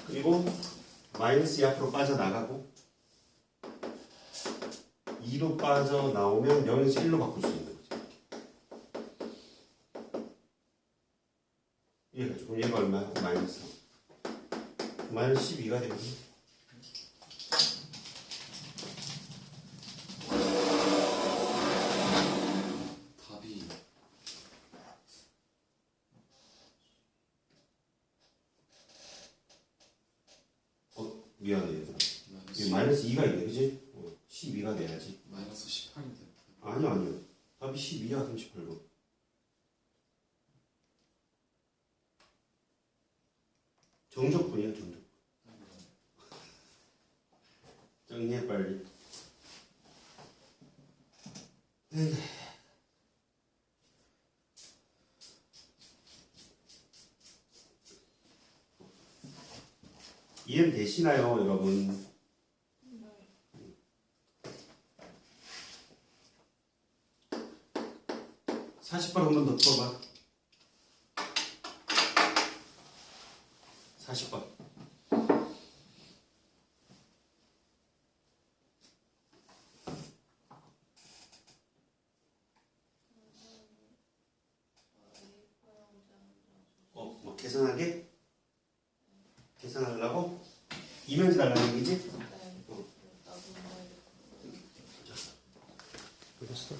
그리고 마이너스 2 앞으로 빠져나가고 2로 빠져나오면 0에서 1로 바꿀 수 있는 거죠. 이해가죠? 그럼 얘가 얼마야? 마이너스 3. 마이너스 12가 되거든요. 답이 미안해 얘들아. 이게 마이너스 2가 있네, 그지? 12가 돼야지. 마이너스 18인데. 아니요. 답이 12야, 38번. 정적분이야, 정적. 정리해, 빨리. 이해는 되시나요, 여러분? 40번 한 번 더 풀어봐. 40번. 뭐 계산하게? 계산하려고? 이면지 달라는 얘기지? 알겠어.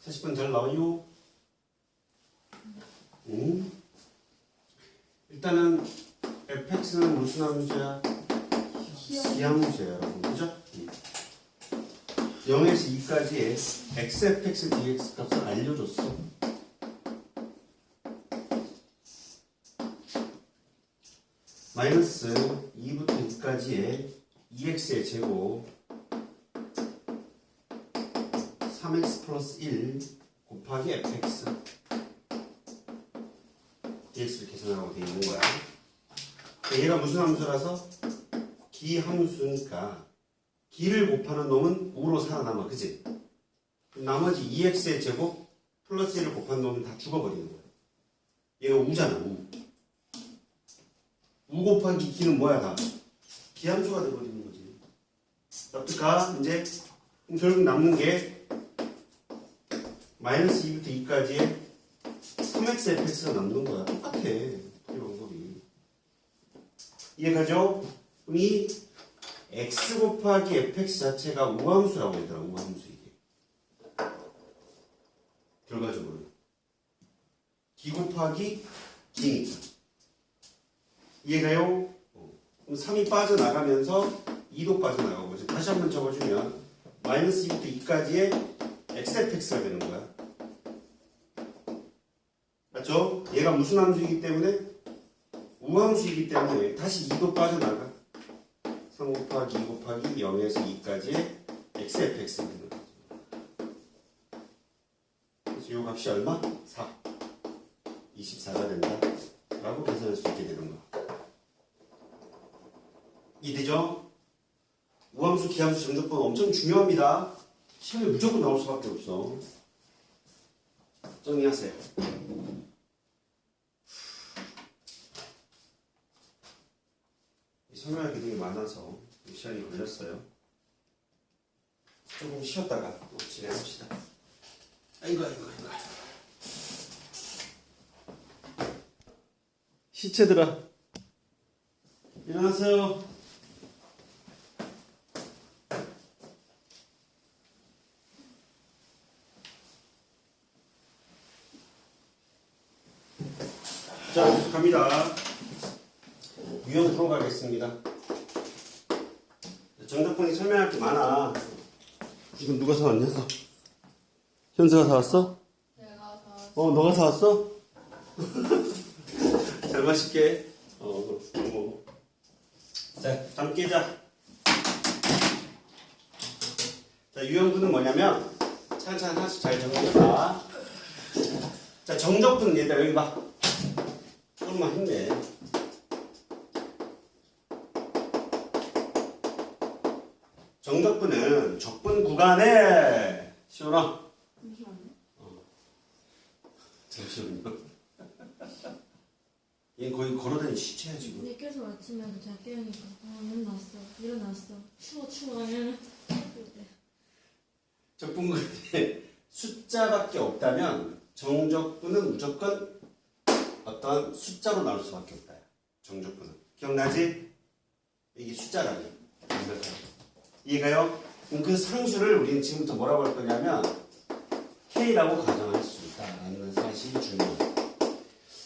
사십 번 잘 나와요? 일단은 fx는 무슨 함수야? 기하문제야, 여러분. 그죠? 0에서 2까지의 xfx dx 값을 알려줬어. 마이너스 2부터 2까지의 2x의 제곱 3x 플러스 1 곱하기 fx dx를 계산하라고 되어 있는 거야. 얘가 무슨 함수라서? 기함수니까 기를 곱하는 놈은 우로 살아남아, 그치? 나머지 2x의 제곱 플러스 1을 곱한 놈은 다 죽어버리는 거야. 얘가 우잖아, 우. 우 곱하기 기는 뭐야, 다? 기함수가 돼버리는 거지. 어떡하? 이제 결국 남는 게 마이너스 2부터 2까지의 3xfx가 남는 거야. 똑같아. 이 방법이. 이해가죠? 그럼 이 x 곱하기 fx 자체가 우함수라고 얘들아. 우함수 이게. 결과적으로 기 곱하기 기니까. 이해가요? 그럼 3이 빠져나가면서 2도 빠져나가고 이제 다시 한번 적어주면 마이너스 2부터 2까지의 xfx가 되는 거야. 맞죠? 얘가 무슨 함수이기 때문에? 우함수이기 때문에 다시 2도 빠져나가. 3 곱하기 2 곱하기 0에서 2까지의 xfx가 되는 거죠. 그래서 이 값이 얼마? 4. 24가 된다. 라고 계산할 수 있게 되는 거야. 이해되죠? 우함수, 기함수, 정적분 엄청 중요합니다. 시험에 무조건 나올 수밖에 없어. 정리하세요. 설명할 게 되게 많아서 시간이 걸렸어요. 조금 쉬었다가 또 진행합시다. 아이고. 시체들아, 일어나세요. 자, 계속 갑니다. 유형 풀어가겠습니다. 정답분이 설명할 게 많아. 지금 누가 사왔냐? 현수가 사왔어? 내가 다 너가 사왔어? 잘 마실게. 자, 잠 깨자. 자, 유형분은 뭐냐면 차근차근 하나씩 잘 정리해봐. 자, 정적분은 얘들아 여기 봐. 조금만 힘내. 정적분은 적분 구간에 시원아. 잠시만요. 얘는 거의 걸어다니는 시체야 지금. 근데 계속 아침에도 제가 깨우니까 일어났어 추워 적분 구간에 숫자밖에 없다면 정적분은 무조건 어떤 숫자로 나올 수밖에 없다. 정적분은 기억나지? 이게 숫자라니. 이해가요? 그럼 그 상수를 우리는 지금부터 뭐라고 할 거냐면 K라고 가정할 수 있다라는 사실이 중요해요.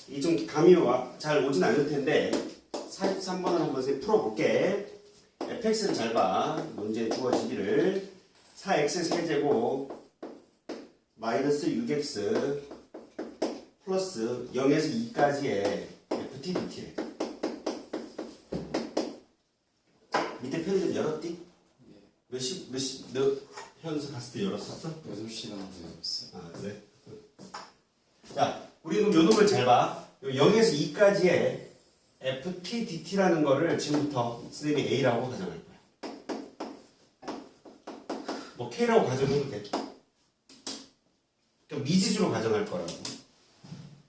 이 좀 감이 잘 오진 않을 텐데 43번을 한번 풀어볼게. fx를 잘 봐. 문제에 주어지기를 4x 세제곱 마이너스 6x 플러스 0에서 2까지의 ft dt래. 밑에 편의점 열었디? 너 현수 갔을 때 열었었어? 8시간 되었어요. 아, 그래? 자, 우리 그럼 요 놈을 잘 봐. 0에서 2까지의 ft dt라는 거를 지금부터 선생님이 a라고 가정할 거야. 뭐 k라고 가정해도 돼. 그럼 미지수로 가정할 거라고.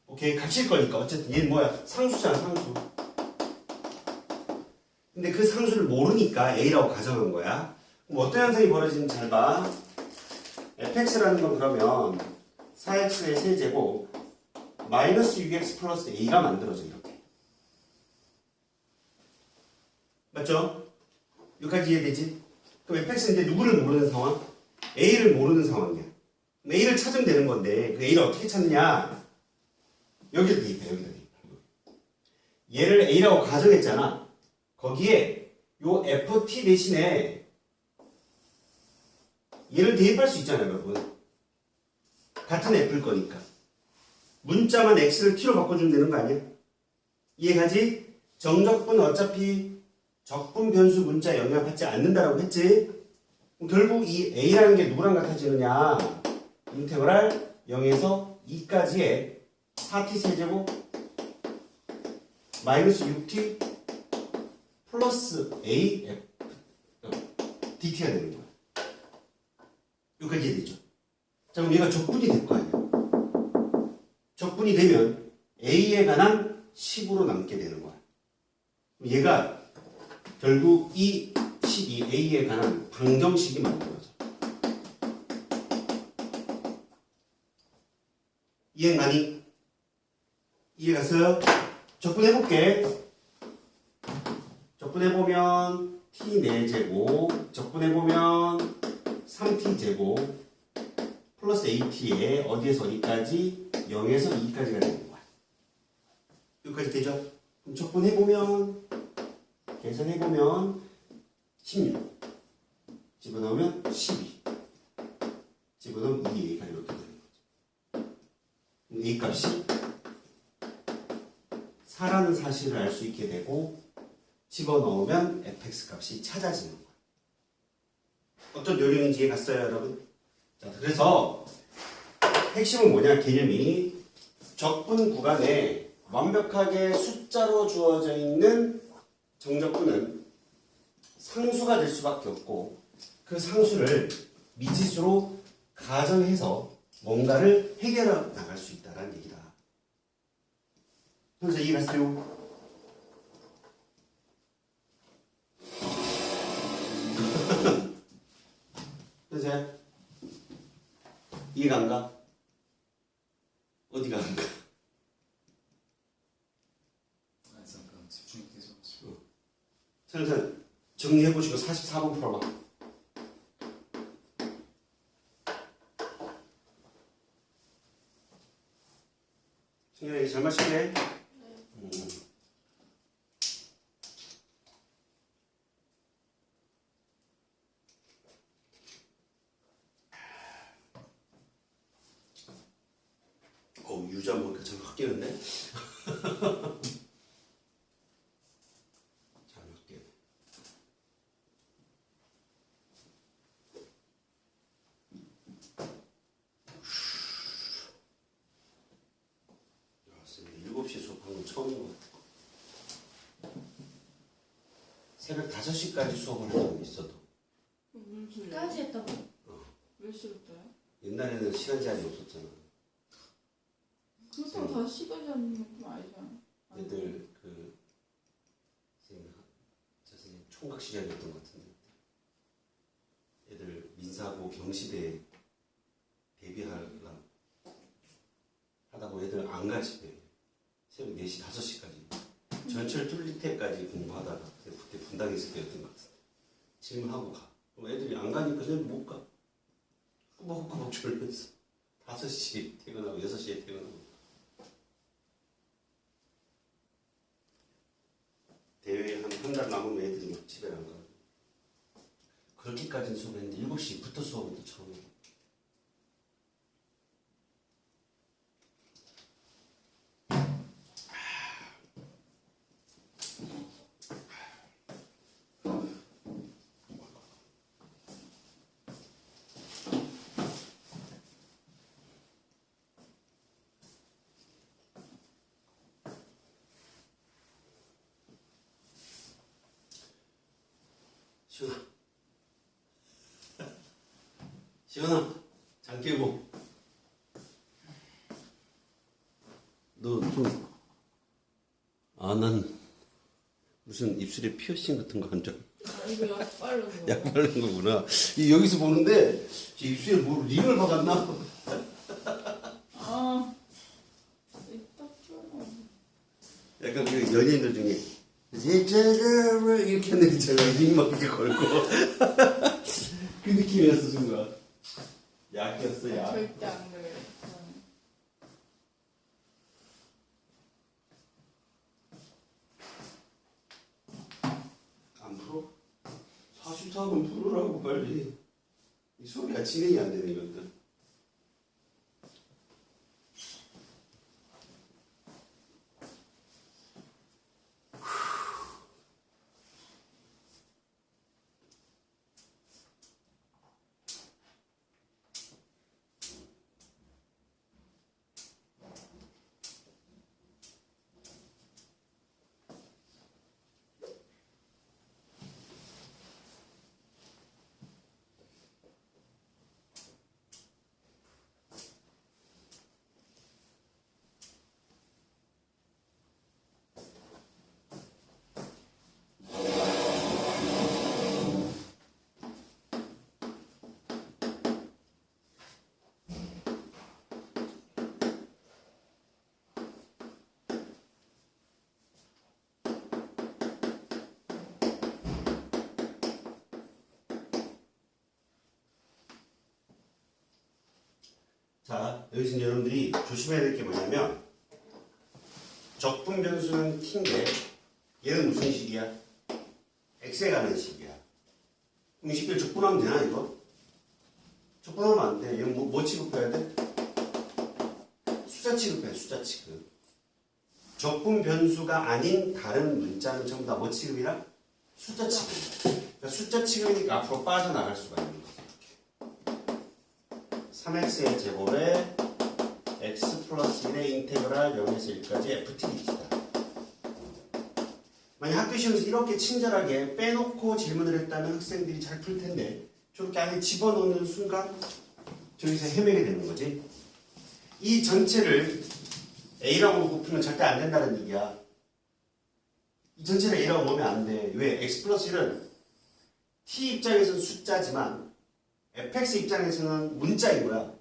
오케이, 값일 거니까. 어쨌든 얘는 뭐야? 상수잖아, 상수. 근데 그 상수를 모르니까 a라고 가정한 거야. 그럼 어떤 현상이 벌어지는지 잘 봐. fx라는 건 그러면 4x의 세제곱 마이너스 6x 플러스 a가 만들어져 이렇게. 맞죠? 여기까지 이해되지? 그럼 fx인데 누구를 모르는 상황? a를 모르는 상황이야. 그럼 a를 찾으면 되는 건데 그 a를 어떻게 찾느냐? 여기다 대입해. 얘를 a라고 가정했잖아. 거기에 요 ft 대신에 얘를 대입할 수 있잖아요, 여러분. 같은 f일 거니까. 문자만 x를 t로 바꿔주면 되는 거 아니야? 이해가지? 정적분 어차피 적분 변수 문자 영향받지 않는다라고 했지? 그럼 결국 이 a라는 게 누구랑 같아지느냐? 인테그랄 0에서 2까지의 4t 세제곱 마이너스 6t 플러스 a dt가 되는 거야. 여기까지 이해되죠? 자, 그럼 얘가 적분이 될 거 아니야. 적분이 되면 a에 관한 식으로 남게 되는 거야. 얘가 결국 이 식이 a에 관한 방정식이 만들어져. 이해가니? 이해갔어요? 적분해볼게. 적분해보면 t 4제곱 적분해보면 3t제곱 플러스 at에 어디에서 어디까지 0에서 2까지가 되는 거야. 여기까지 되죠? 그럼 적분해보면 계산해보면 16 집어넣으면 12 집어넣으면 2a가 이렇게 되는 거죠. a 값이 4라는 사실을 알 수 있게 되고 집어넣으면 fx 값이 찾아지는 거예요. 어떤 요령인지 이해 갔어요, 여러분? 자, 그래서 핵심은 뭐냐, 개념이 적분 구간에 완벽하게 숫자로 주어져 있는 정적분은 상수가 될 수밖에 없고 그 상수를 미지수로 가정해서 뭔가를 해결해 나갈 수 있다는 얘기다. 그래서 이해 갔어요? 그래서 이해가 안 가? 어디가 안 가? 아 잠깐 집중이 되셔가지고. 자, 정리해보시고 44번 풀어봐. 승현이 잘 마실게. 유자 먹으니까 참 확 깨는데? 잘 먹게. 야, 7시 수업한 건 처음인 것 같아. 새벽 5시까지 수업을 한 적은 있어도 까지 했다고? 몇 시부터요? 옛날에는 시간 제한이 없었잖아. 그렇다고 다 시간 잡는 건 아니잖아. 애들 그 선생님 총각 시절이었던 것 같은데 애들 민사고 경시대 데뷔하려고 하다고 애들 안 가 집에 새벽 4시 5시까지 전철 뚫릴 때까지 공부하다가 그때 분당에 있을 때였던 것 같은데 질문하고 가. 그럼 애들이 안 가니까 선생님 못 가. 꾸벅꾸벅 졸면서 5시에 퇴근하고 6시에 퇴근하고 대회 한 달 남으면 애들이 막 집에 안 가고 그렇게까지는 수업했는데 7시부터 수업은 또 처음이에요. 시원아 시원아 장 깨고 너 좀 난 무슨 입술에 피어싱 같은 거 한 점. 이거 약 바르는 거. 약 바른 거구나. 여기서 보는데 제 입술에 뭐 링을 박았나? 아, 딱 좋아. 약간 그 연예인들 중에 이렇게 하는 있잖아. 링막 이렇게 걸고 그 느낌이었어 순간. 약이었어 약. 절대 안 그래요. 안 풀어? 44분 풀으라고 빨리. 이 수업이 진행이 안 되는 것들. 여기서 이제 여러분들이 조심해야 될 게 뭐냐면 적분 변수는 t인데 얘는 무슨 식이야? x에 가는 식이야. 그럼 이 식을 적분하면 되나 이거? 적분하면 안 돼. 얘는 뭐 취급해야 돼? 숫자 취급해. 숫자 취급. 적분 변수가 아닌 다른 문자는 전부 다 뭐 취급이라? 숫자 취급. 그러니까 숫자 취급이니까 앞으로 빠져나갈 수가 있는 거지. 3x의 제곱에 x 플러스 1의 인테그랄 0에서 1까지 ft dt다. 만약 학교 시험에서 이렇게 친절하게 빼놓고 질문을 했다면 학생들이 잘 풀 텐데 저렇게 안에 집어넣는 순간 저기서 헤매게 되는 거지. 이 전체를 A라고 놓고 풀면 절대 안 된다는 얘기야. 이 전체를 A라고 놓으면 안 돼. 왜? x 플러스 1은 t 입장에서는 숫자지만 fx 입장에서는 문자인 거야.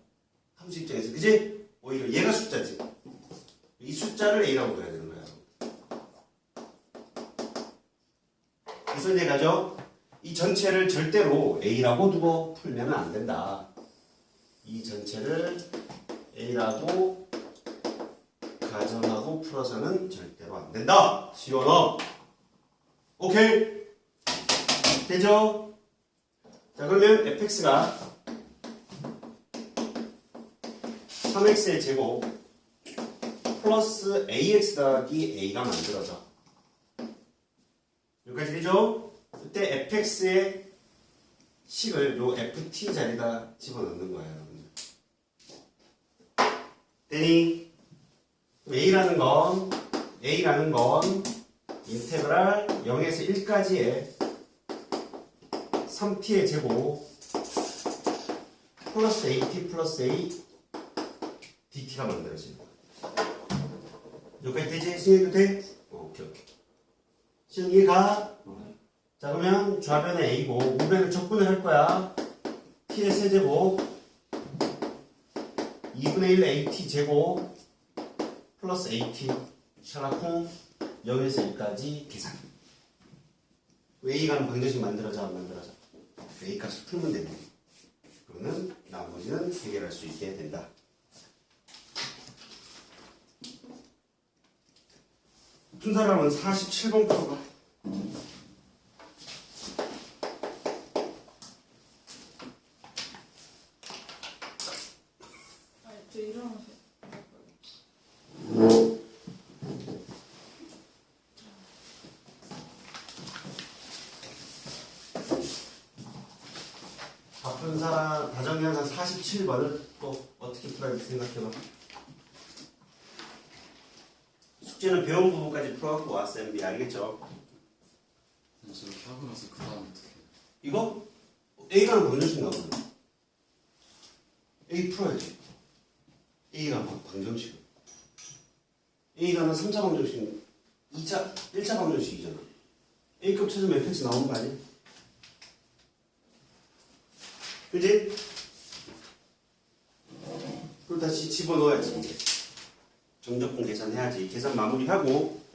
함수 입장에서. 그지? 오히려 얘가 숫자지. 이 숫자를 A라고 그래야 되는 거야. 그래서 이제 가죠. 이 전체를 절대로 A라고 두고 풀면 안 된다. 이 전체를 A라고 가정하고 풀어서는 절대로 안 된다. 시원어. 오케이? 되죠? 자, 그러면 fx가 3x의 제곱 플러스 ax 더하기 a가 만들어져. 여기까지 되죠? 그때 fx의 식을 요 ft 자리에다 집어넣는 거예요, 여러분들. 되니? a라는 건 인테그랄 0에서 1까지의 3t의 제곱 플러스 at 플러스 a dt가 만들어지는 거야. 여기까지 되지? 시행해도 돼? 오케이. 시행 이해가? 자, 그러면 좌변은 a고 우변은 적분을 할 거야. t의 세제곱 2분의 1 at 제곱 플러스 at 샬라콩 0에서 1까지 계산. a가는 방정식 만들어져 안 만들어져? a 값을 풀면 되네. 그러면 나머지는 해결할 수 있게 된다. 푼 사람은 47번 풀어봐. 아니 저 일어나서 바쁜 사람 다정현상 47번을 또 어떻게 풀어야 될지 생각해봐. 숙제는 배운 부분까지 풀어갖고 왔어, MB. 알겠죠? 저렇게 하고 나서 그 다음 어떻게 해요? 이거 A가는 방정식 나오거든. A 풀어야지. A가 방정식. A가는 3차 방정식, 1차 방정식이잖아. A급 찾으면 fx 나오는 거 아니야? 그지? 그리고 다시 집어넣어야지. 정적분 계산해야지. 계산 마무리하고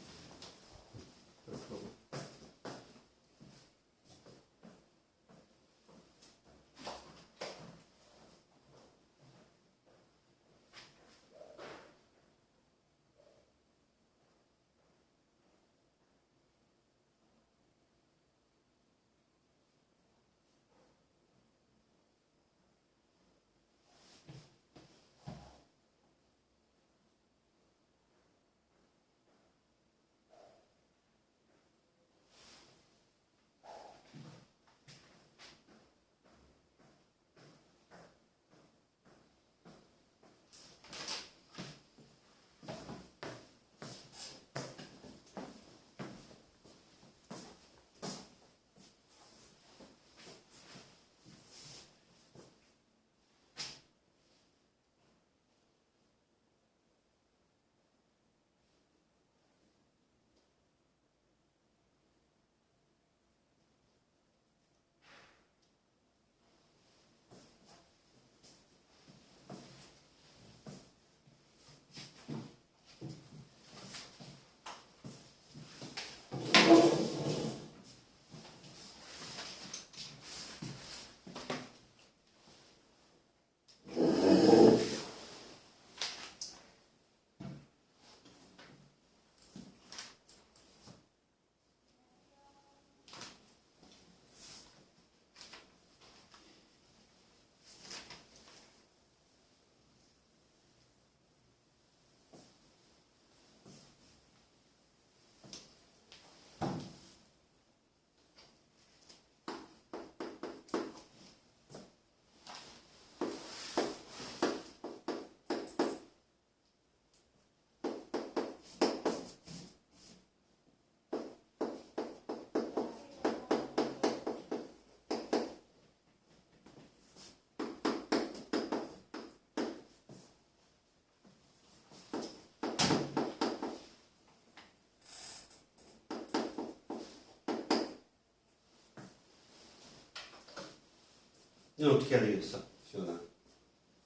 이건 어떻게 해야 되겠어, 시원아?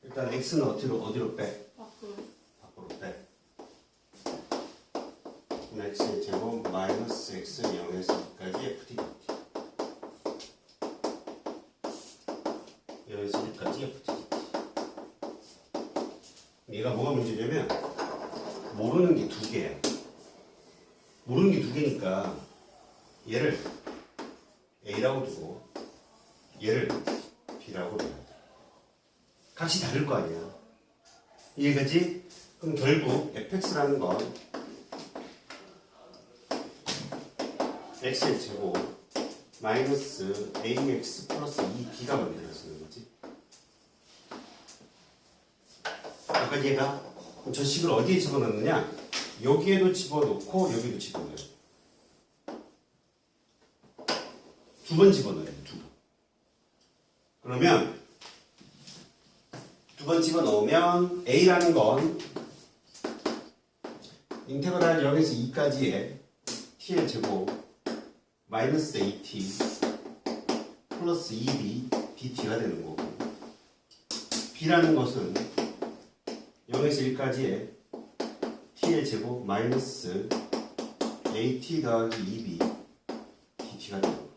일단 x는 어디로 빼? 밖으로. 밖으로 빼. 그럼 x의 제곱 마이너스 x 0에서 2까지 f dt. 0에서 1까지 f dt. 얘가 뭐가 문제냐면 모르는 게 두 개야. 모르는 게 두 개니까 얘를 a라고 두고 얘를 b라고 둬야 돼. 값이 다를 거 아니야. 이해가지? 그럼 결국 fx라는 건 x의 제곱 마이너스 ax 플러스 2b가 만들어지는 거지. 아까 얘가 그럼 저 식을 어디에 집어넣느냐? 여기에도 집어넣고 여기도 집어넣어요. 두 번 집어넣어요. 두 번. 그러면 두 번 집어넣으면 a라는 건 인테그랄 0에서 2까지의 t의 제곱 마이너스 at 플러스 2b dt가 되는 거고 b라는 것은 0에서 1까지의 t의 제곱 마이너스 at 더하기 2b dt가 되는 거고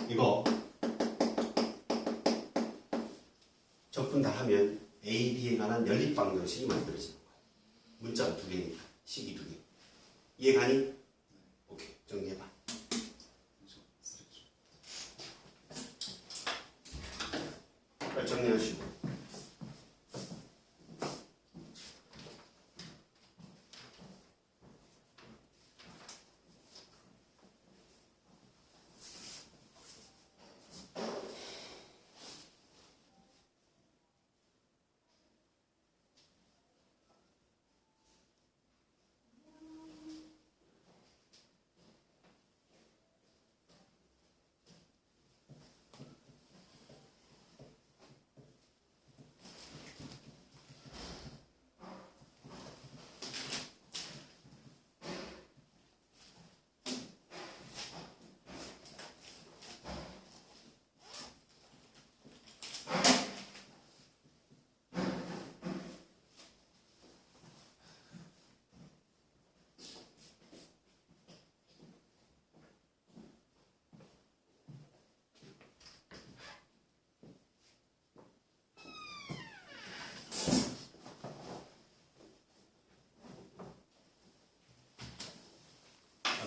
이거 적분 다 하면 A, B에 관한 연립방정식이 만들어지는 거야. 문자가 두 개니까 식이 두 개. 이해가니? 오케이 정리해봐. 빨리 정리하시고.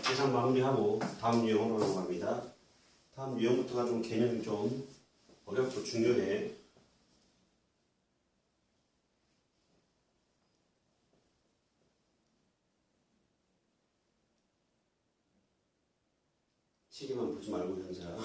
계산 마무리하고 다음 유형으로 넘어갑니다. 다음 유형부터가 좀 개념이 좀 어렵고 중요해. 시계만 보지 말고 현세야.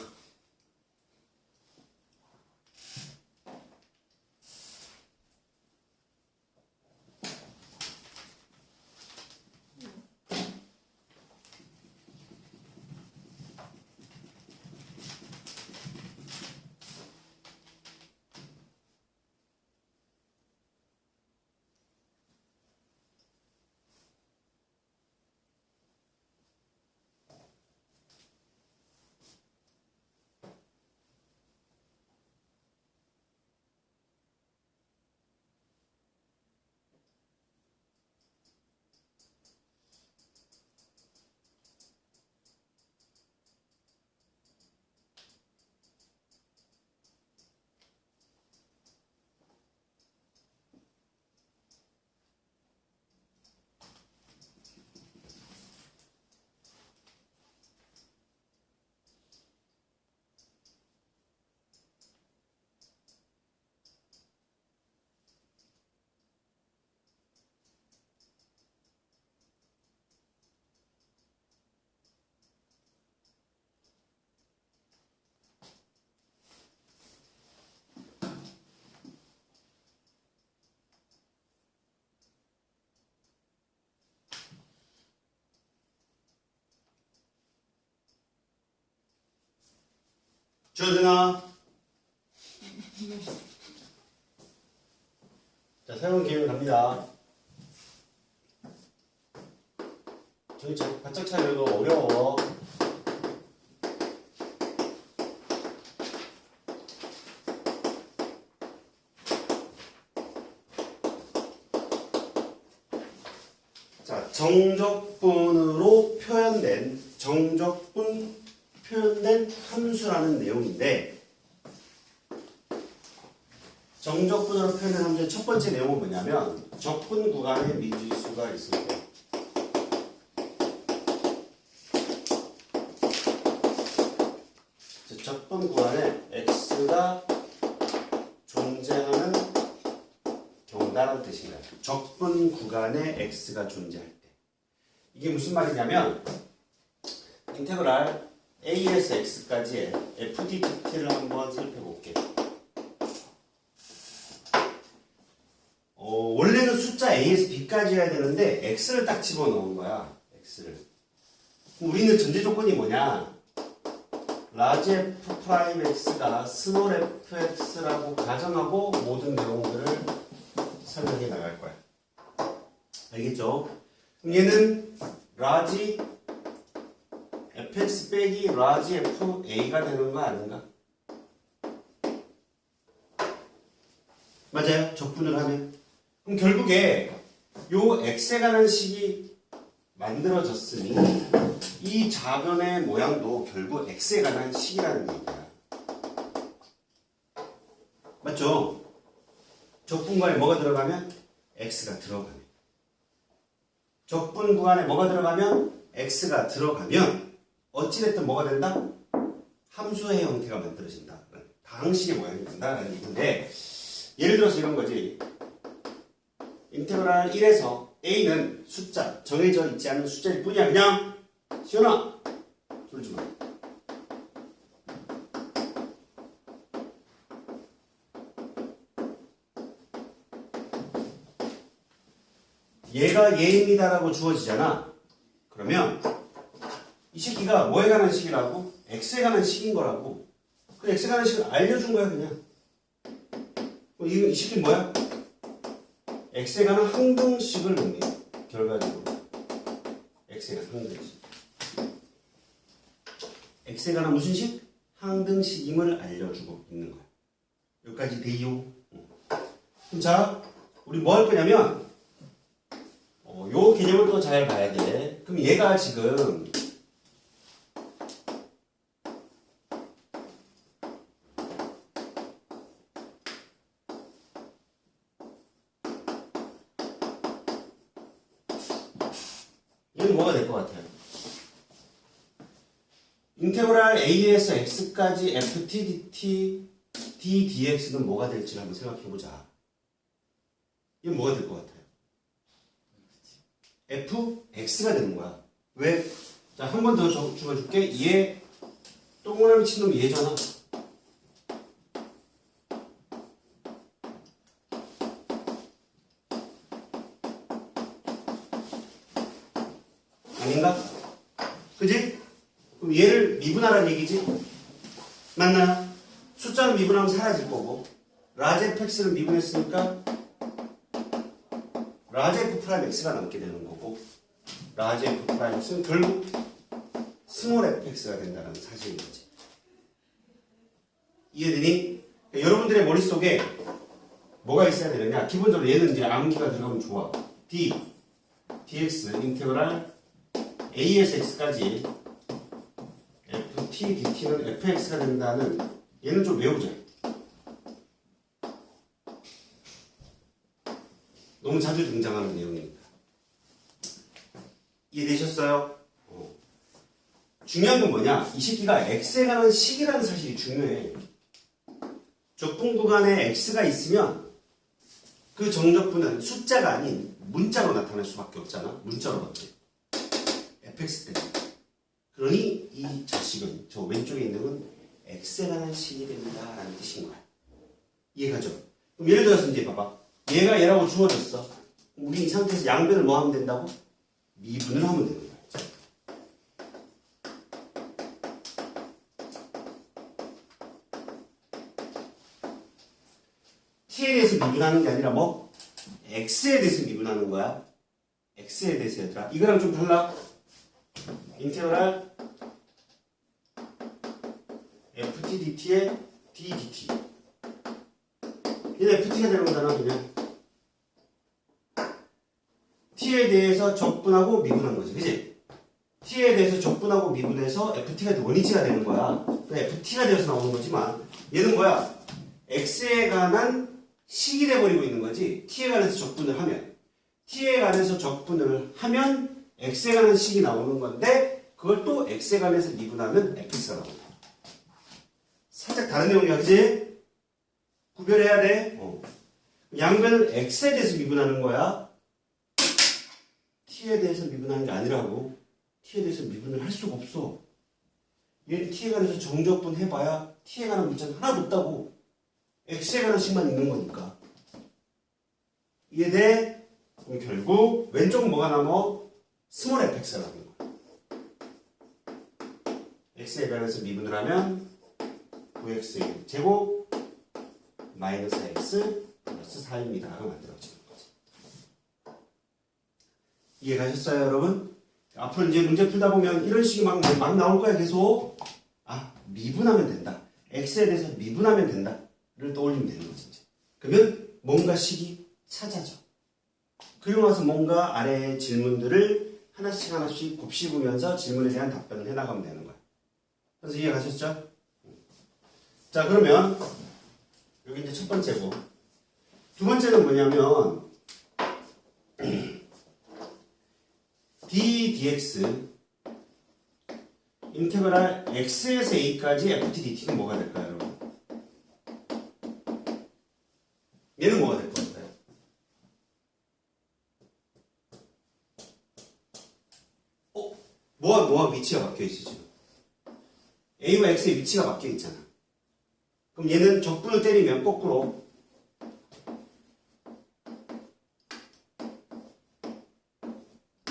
주어드나? 자, 새로운 기회 갑니다. 저기 바짝 차려도 어려워. 정적분으로 표현된 함수라는 내용인데 정적분으로 표현된 함수의 첫 번째 내용은 뭐냐면 적분 구간에 미지수가 있을 때 적분 구간에 x가 존재하는 경우다라는 뜻인가요? 적분 구간에 x가 존재할 때 이게 무슨 말이냐면 인테그랄 a에서 x까지의 fdt를 한번 살펴볼게요. 원래는 숫자 a에서 b까지 해야 되는데 x를 딱 집어넣은 거야. x를. 그럼 우리는 전제 조건이 뭐냐? 라지 f 프라임 x가 스몰 fx라고 가정하고 모든 내용들을 설명해 나갈 거야. 알겠죠? 그럼 얘는 라지 fx 빼기 라지 fa가 되는 거 아닌가? 맞아요? 적분을 하면. 그럼 결국에 요 x에 관한 식이 만들어졌으니 이 좌변의 모양도 결국 x에 관한 식이라는 얘기야. 맞죠? 적분 구간에 뭐가 들어가면 x가 들어가면 적분 구간에 뭐가 들어가면 x가 들어가면 어찌됐든 뭐가 된다? 함수의 형태가 만들어진다. 방식의 모양이 된다는 얘기인데 예를 들어서 이런 거지. 인테그랄 1에서 a는 숫자, 정해져 있지 않은 숫자일 뿐이야. 그냥 시원아 졸지 마. 얘가 얘입니다라고 주어지잖아. 그러면 이 새끼가 뭐에 관한 식이라고? x에 관한 식인 거라고. 그 x에 관한 식을 알려준 거야 그냥. 이 새끼는 뭐야? x에 관한 항등식을 의미해. 결과적으로 x에 관한 항등식. x에 관한 무슨 식? 항등식임을 알려주고 있는 거야. 여기까지 돼요. 그럼 자, 우리 뭐 할 거냐면 요 개념을 또 잘 봐야 돼. 그럼 얘가 지금 얘는 뭐가 될 것 같아요? 인테그랄 a에서 x까지 ft dt d dx는 뭐가 될지 한번 생각해보자. 이건 뭐가 될 것 같아요? fx가 되는 거야. 왜? 자, 한 번 더 적어줄게. 얘 동그라미 친 놈이 얘잖아. 아닌가? 그지? 그럼 얘를 미분하라는 얘기지? 맞나요? 숫자는 미분하면 사라질 거고 라지 fx를 미분했으니까 라지 f 프라임 x가 남게 되는 거고 라지 f 프라임 x는 결국 스몰 fx가 된다는 사실인 거지. 이해되니? 그러니까 여러분들의 머릿속에 뭐가 있어야 되느냐? 기본적으로 얘는 이제 암기가 들어가면 좋아. d dx 인테그랄 a에서 x까지 ft dt는 fx가 된다는 얘는 좀 외우자. 너무 자주 등장하는 내용이니까. 이해되셨어요? 중요한 건 뭐냐? 이 새끼가 x에 관한 식이라는 사실이 중요해. 적분 구간에 x가 있으면 그 정적분은 숫자가 아닌 문자로 나타날 수밖에 없잖아. 문자로밖에. fx 때문에. 그러니 이 자식은 저 왼쪽에 있는 건 x에 관한 식이 됩니다라는 뜻인 거야. 이해가죠? 그럼 예를 들어서 이제 봐봐. 얘가 얘라고 주어졌어. 우리 이 상태에서 양변을 뭐 하면 된다고? 미분을 하면 되는 거야. t에 대해서 미분하는 게 아니라 뭐? x에 대해서 미분하는 거야. x에 대해서 얘들아. 이거랑 좀 달라. 인테그랄 ft dt의 d dt. 얘는 ft가 되는 거잖아 그냥. t에 대해서 적 적분하고 미분한 거지, 그지? t에 대해서 적분하고 미분해서 ft가 원위치가 되는 거야. ft가 되어서 나오는 거지만 얘는 뭐야? x에 관한 식이 돼버리고 있는 거지. t에 관해서 적분을 하면 t에 관해서 적분을 하면 x에 관한 식이 나오는 건데 그걸 또 x에 관해서 미분하면 fx가 나오는 거야. 살짝 다른 내용이야, 그지? 구별해야 돼. 양변을 x에 대해서 미분하는 거야. t에 대해서 미분하는 게 아니라고. t에 대해서 미분을 할 수가 없어. 얘는 t에 관해서 정적분 해봐야 t에 관한 문자는 하나도 없다고. x에 관한 식만 있는 거니까. 이해돼? 그럼 결국 왼쪽은 뭐가 남어? 스몰 fx가 남는 거야. x에 관해서 미분을 하면 9x 제곱 마이너스 x 플러스 4입니다가 만들어지는 거지. 이해가셨어요, 여러분? 앞으로 이제 문제 풀다 보면 이런 식이 막 나올 거야, 계속. 아, 미분하면 된다. x에 대해서 미분하면 된다를 떠올리면 되는 거지. 이제. 그러면 뭔가 식이 찾아져. 그리고 나서 뭔가 아래의 질문들을 하나씩 곱씹으면서 질문에 대한 답변을 해나가면 되는 거야. 그래서 이해가셨죠? 자, 그러면 여기 이제 첫 번째고 두 번째는 뭐냐면 d dx 인테그랄 x에서 a까지 ft dt는 뭐가 될까요, 여러분? 얘는 뭐가 될 것 같아요? 뭐와 위치가 바뀌어 있어 지금? a와 x의 위치가 바뀌어 있잖아. 그럼 얘는 적분을 때리면 거꾸로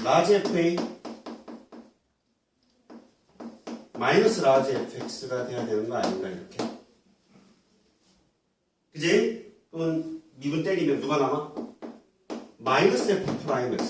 라지 fa 마이너스 라지 fx가 돼야 되는 거 아닌가 이렇게. 그지? 그러면 미분 때리면 누가 남아? 마이너스 f 프라임 x가